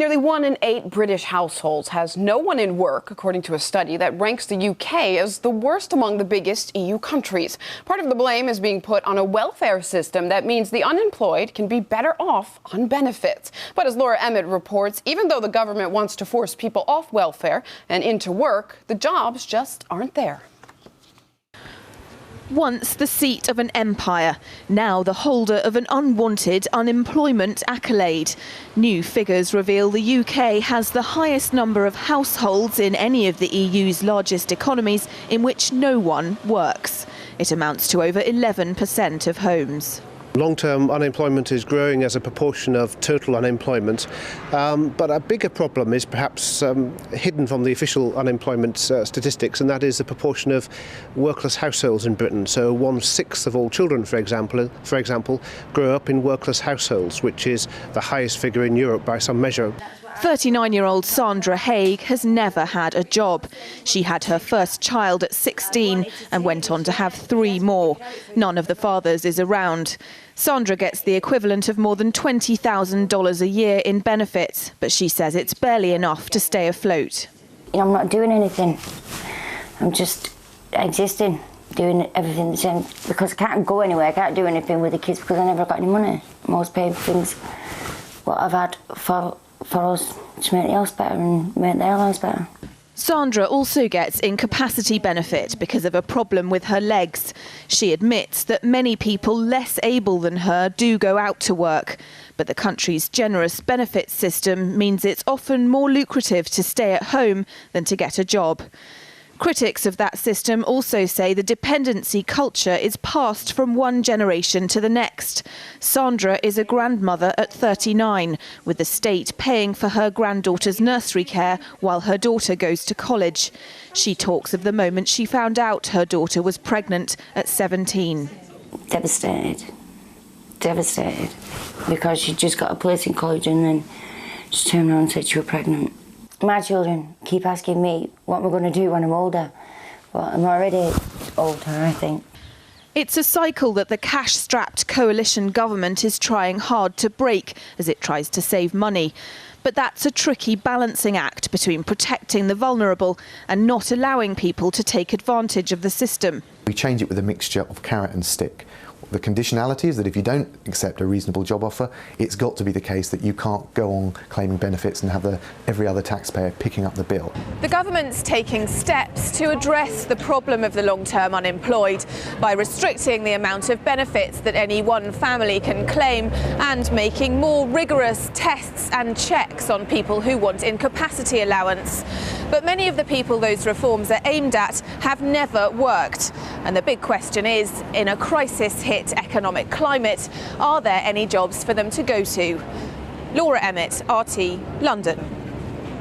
Nearly 1 in 8 British households has no one in work, according to a study that ranks the UK as the worst among the biggest EU countries. Part of the blame is being put on a welfare system that means the unemployed can be better off on benefits. But as Laura Emmett reports, even though the government wants to force people off welfare and into work, the jobs just aren't there. Once the seat of an empire, now the holder of an unwanted unemployment accolade. New figures reveal the UK has the highest number of households in any of the EU's largest economies in which no one works. It amounts to over 11% of homes. Long-term unemployment is growing as a proportion of total unemployment, but a bigger problem is perhaps hidden from the official unemployment statistics, and that is the proportion of workless households in Britain. So 1/6 of all children, for example, grow up in workless households, which is the highest figure in Europe by some measure. 39-year-old Sandra Haig has never had a job. She had her first child at 16 and went on to have 3 more. None of the fathers is around. Sandra gets the equivalent of more than $20,000 a year in benefits, but she says it's barely enough to stay afloat. I'm not doing anything. I'm just existing, doing everything the same, because I can't go anywhere, I can't do anything with the kids because I never got any money. Most paid things what I've had for us to make the house better and make their lives better. Sandra also gets incapacity benefit because of a problem with her legs. She admits that many people less able than her do go out to work, but the country's generous benefits system means it's often more lucrative to stay at home than to get a job. Critics of that system also say the dependency culture is passed from one generation to the next. Sandra is a grandmother at 39, with the state paying for her granddaughter's nursery care while her daughter goes to college. She talks of the moment she found out her daughter was pregnant at 17. Devastated, because she just got a place in college and then she turned around and said she was pregnant. My children keep asking me what am I going to do when I'm older. Well, I'm already older, I think. It's a cycle that the cash-strapped coalition government is trying hard to break as it tries to save money. But that's a tricky balancing act between protecting the vulnerable and not allowing people to take advantage of the system. We change it with a mixture of carrot and stick. The conditionality is that if you don't accept a reasonable job offer, it's got to be the case that you can't go on claiming benefits and have every other taxpayer picking up the bill. The government's taking steps to address the problem of the long-term unemployed by restricting the amount of benefits that any one family can claim and making more rigorous tests and checks on people who want incapacity allowance. But many of the people those reforms are aimed at have never worked. And the big question is, in a crisis-hit economic climate, are there any jobs for them to go to? Laura Emmett, RT, London.